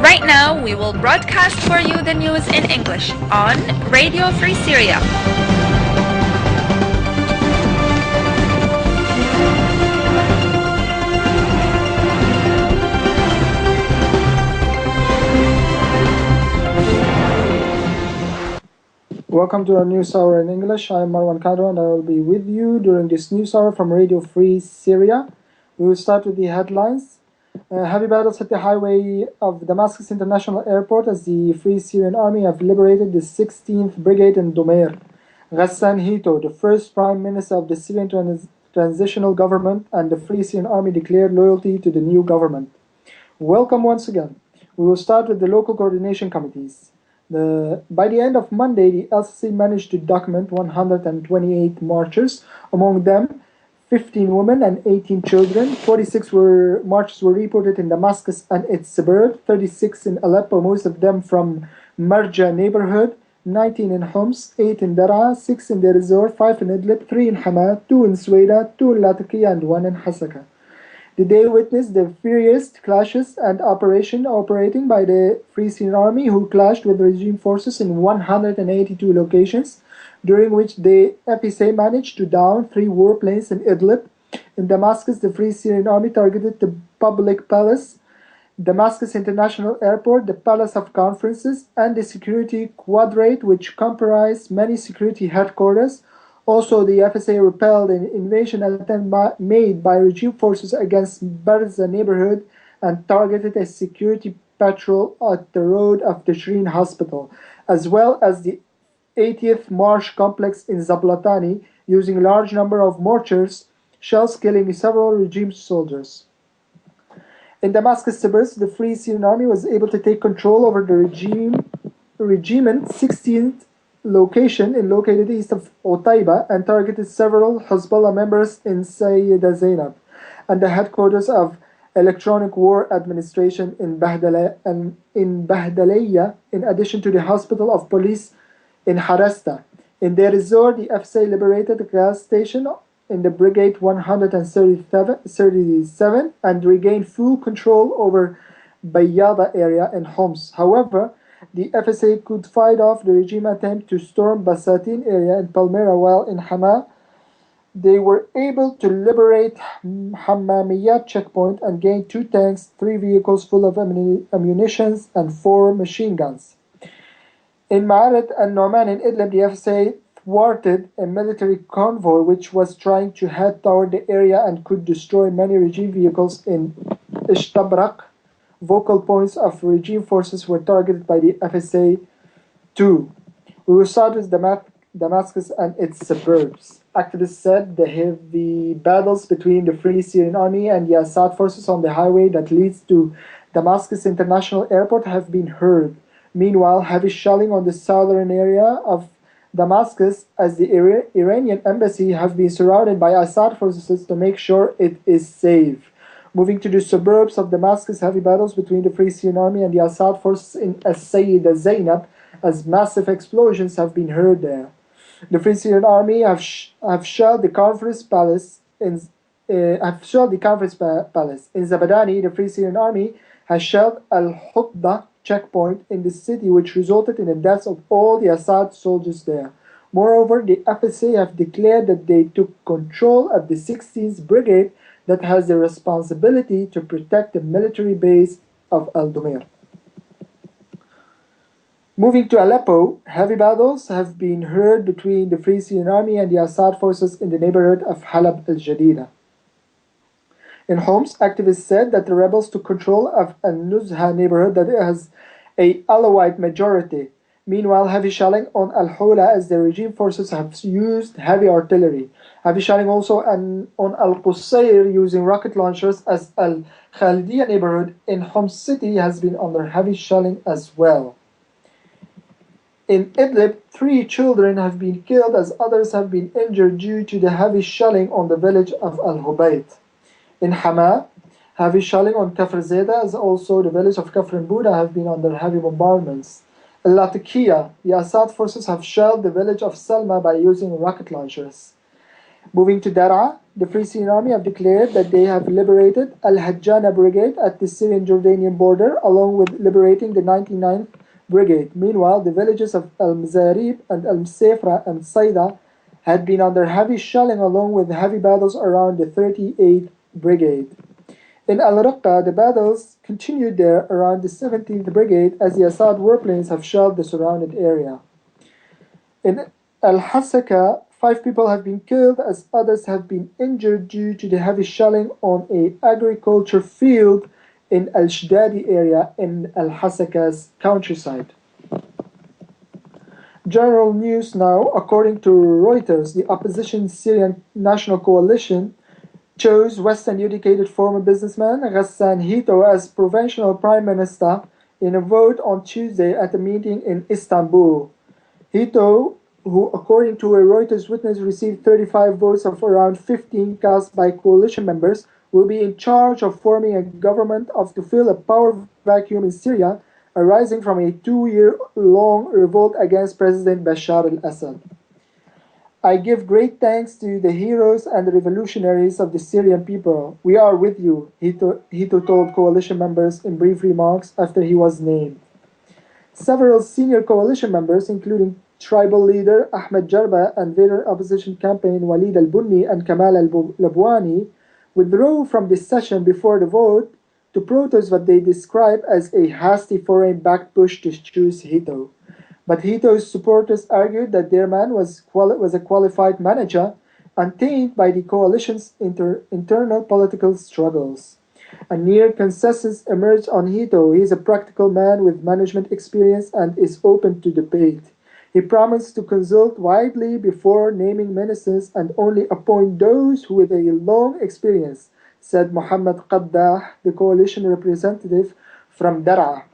Right now, we will broadcast for you the news in English on Radio Free Syria. Welcome to our news hour in English. I'm Marwan Kadra and I will be with you during this news hour from Radio Free Syria. We will start with the headlines. Heavy battles at the highway of Damascus International Airport as the Free Syrian Army have liberated the 16th Brigade in Domer. Ghassan Hito, the first Prime Minister of the Syrian Transitional Government, and the Free Syrian Army declared loyalty to the new government. Welcome once again. We will start with the local coordination committees. By the end of Monday, the LCC managed to document 128 marchers, among them 15 women and 18 children. 46 marches were reported in Damascus and its suburbs, 36 in Aleppo, most of them from Marja neighborhood, 19 in Homs, 8 in Daraa, 6 in Deir ez-Zor, 5 in Idlib, 3 in Hama, 2 in Suwaida, 2 in Latakia, and 1 in Hasaka. The day witnessed the furious clashes and operating by the Free Syrian Army, who clashed with regime forces in 182 locations, during which the FSA managed to down 3 warplanes in Idlib. In Damascus, the Free Syrian Army targeted the public palace, Damascus International Airport, the Palace of Conferences, and the security quadrate, which comprised many security headquarters. Also, the FSA repelled an invasion attempt made by regime forces against Barza neighborhood and targeted a security patrol at the road of the Shireen Hospital, as well as the 80th Marsh complex in Zablatani, using a large number of mortars, shells killing several regime soldiers. In Damascus suburbs, the Free Syrian Army was able to take control over the regiment's 16th location located east of Otaiba and targeted several Hezbollah members in Sayyida Zainab and the headquarters of Electronic War Administration in Bahdaliya, in addition to the hospital of police in Harasta. In Deir ez-Zor, the FSA liberated a gas station in the Brigade 137 and regained full control over Bayyada area in Homs. However, the FSA could fight off the regime attempt to storm Basatin area in Palmyra, while in Hama, they were able to liberate Hammamiyat checkpoint and gain 2 tanks, 3 vehicles full of ammunition, and 4 machine guns. In Ma'arat and Noman in Idlib, the FSA thwarted a military convoy which was trying to head toward the area and could destroy many regime vehicles in Ishtabrak. Vocal points of regime forces were targeted by the FSA too. We will start with Damascus and its suburbs. Activists said the heavy battles between the Free Syrian Army and the Assad forces on the highway that leads to Damascus International Airport have been heard. Meanwhile, heavy shelling on the southern area of Damascus as the Iranian embassy have been surrounded by Assad forces to make sure it is safe. Moving to the suburbs of Damascus, heavy battles between the Free Syrian Army and the Assad forces in Sayyida Zainab as massive explosions have been heard there. The Free Syrian Army have shelled the Conference Palace in Zabadani. The Free Syrian Army has shelled Al-Hudda checkpoint in the city, which resulted in the deaths of all the Assad soldiers there. Moreover, the FSA have declared that they took control of the 16th Brigade that has the responsibility to protect the military base of Al-Dumair. Moving to Aleppo, heavy battles have been heard between the Free Syrian Army and the Assad forces in the neighborhood of Halab al-Jadida. In Homs, activists said that the rebels took control of Al-Nuzha neighborhood that has a Alawite majority. Meanwhile, heavy shelling on Al-Hula as the regime forces have used heavy artillery. Heavy shelling also on Al-Qusayr using rocket launchers as Al-Khalidiyya neighborhood in Homs city has been under heavy shelling as well. In Idlib, 3 children have been killed as others have been injured due to the heavy shelling on the village of Al-Hubayt. In Hama, heavy shelling on Kafr Zeda as also the village of Kafr Buda have been under heavy bombardments. In Latakia, the Assad forces have shelled the village of Salma by using rocket launchers. Moving to Daraa, the Free Syrian Army have declared that they have liberated Al-Hajjana Brigade at the Syrian-Jordanian border, along with liberating the 99th Brigade. Meanwhile, the villages of Al-Mazarib and Al-Msefra and Saida had been under heavy shelling, along with heavy battles around the 38th Brigade. In Al-Raqqa, the battles continued there around the 17th Brigade as the Assad warplanes have shelled the surrounded area. In Al-Hasaka, 5 people have been killed as others have been injured due to the heavy shelling on an agriculture field in Al-Shdadi area in Al-Hasaka's countryside. General news now. According to Reuters, the opposition Syrian National Coalition chose Western-educated former businessman Ghassan Hito as provisional prime minister in a vote on Tuesday at a meeting in Istanbul. Hito, who according to a Reuters witness received 35 votes of around 15 cast by coalition members, will be in charge of forming a government to fill a power vacuum in Syria arising from a 2-year-long revolt against President Bashar al-Assad. I give great thanks to the heroes and the revolutionaries of the Syrian people. We are with you, Hito told coalition members in brief remarks after he was named. Several senior coalition members, including tribal leader Ahmed Jarba and veteran opposition campaign Walid al-Bunni and Kamal al-Labwani, withdrew from this session before the vote to protest what they describe as a hasty foreign back push to choose Hito. But Hito's supporters argued that their man was a qualified manager, untainted by the coalition's internal political struggles. A near consensus emerged on Hito. He is a practical man with management experience and is open to debate. He promised to consult widely before naming ministers and only appoint those with a long experience, said Mohammed Qaddah, the coalition representative from Daraa,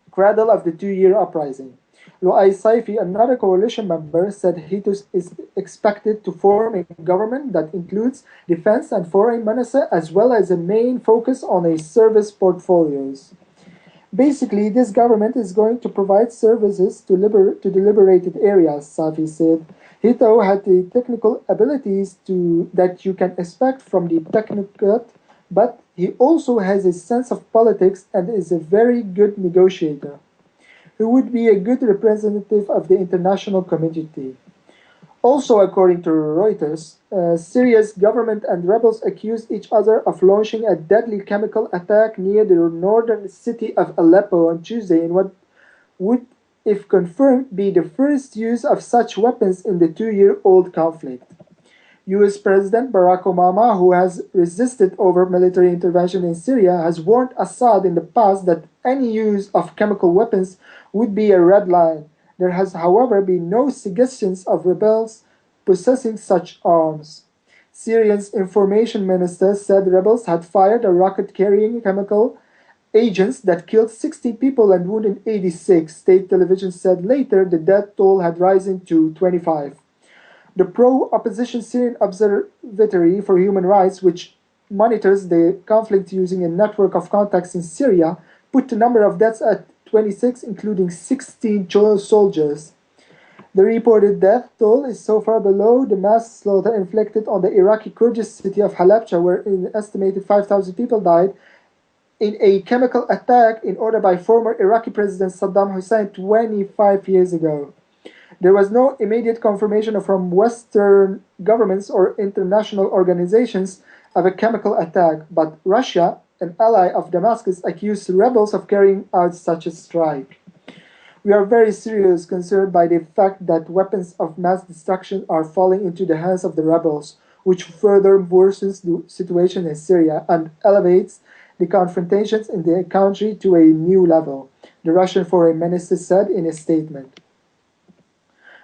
cradle of the 2-year uprising. Lu'ay Saifi, another coalition member, said Hito is expected to form a government that includes defense and foreign minister as well as a main focus on a service portfolios. Basically, this government is going to provide services to the liberated areas, Safi said. Hito had the technical abilities that you can expect from the technocrat, but he also has a sense of politics and is a very good negotiator. He would be a good representative of the international community. Also, according to Reuters, Syria's government and rebels accused each other of launching a deadly chemical attack near the northern city of Aleppo on Tuesday in what would, if confirmed, be the first use of such weapons in the 2-year-old conflict. US President Barack Obama, who has resisted overt military intervention in Syria, has warned Assad in the past that any use of chemical weapons would be a red line. There has, however, been no suggestions of rebels possessing such arms. Syria's information minister said rebels had fired a rocket carrying chemical agents that killed 60 people and wounded 86. State television said later the death toll had risen to 25. The pro-opposition Syrian Observatory for Human Rights, which monitors the conflict using a network of contacts in Syria, put the number of deaths at 26, including 16 soldiers. The reported death toll is so far below the mass slaughter inflicted on the Iraqi Kurdish city of Halabja, where an estimated 5,000 people died in a chemical attack in order by former Iraqi President Saddam Hussein 25 years ago. There was no immediate confirmation from Western governments or international organizations of a chemical attack, but Russia, an ally of Damascus, accused rebels of carrying out such a strike. We are very seriously concerned by the fact that weapons of mass destruction are falling into the hands of the rebels, which further worsens the situation in Syria and elevates the confrontations in the country to a new level, the Russian foreign minister said in a statement.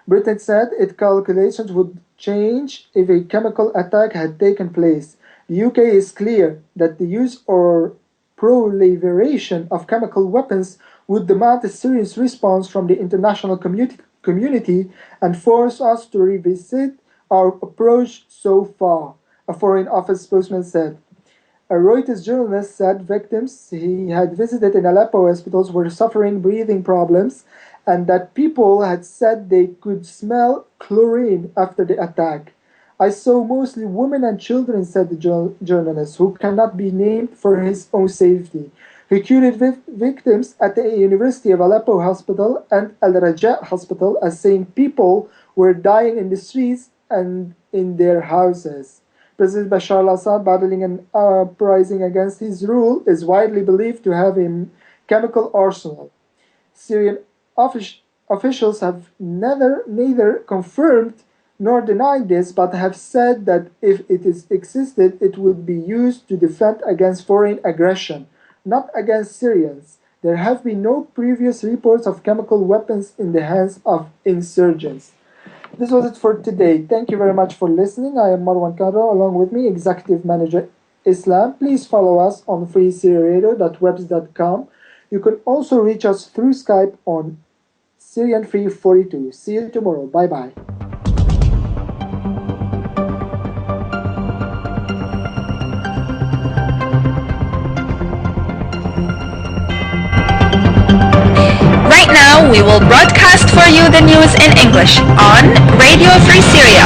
Britain said its calculations would change if a chemical attack had taken place. The UK is clear that the use or proliferation of chemical weapons would demand a serious response from the international community and force us to revisit our approach so far, a Foreign Office spokesman said. A Reuters journalist said victims he had visited in Aleppo hospitals were suffering breathing problems and that people had said they could smell chlorine after the attack. I saw mostly women and children, said the journalist, who cannot be named for his own safety. He quoted victims at the University of Aleppo Hospital and Al Raja Hospital as saying people were dying in the streets and in their houses. President Bashar al-Assad, battling an uprising against his rule, is widely believed to have a chemical arsenal. Syrian officials have neither confirmed nor denied this, but have said that if it existed, it would be used to defend against foreign aggression, not against Syrians. There have been no previous reports of chemical weapons in the hands of insurgents. This was it for today. Thank you very much for listening. I am Marwan Kadra, along with me, Executive Manager Islam. Please follow us on freesyriaradio.webs.com. You can also reach us through Skype on Syrian342. See you tomorrow. Bye-bye. Right now, we will broadcast for you the news in English on Radio Free Syria.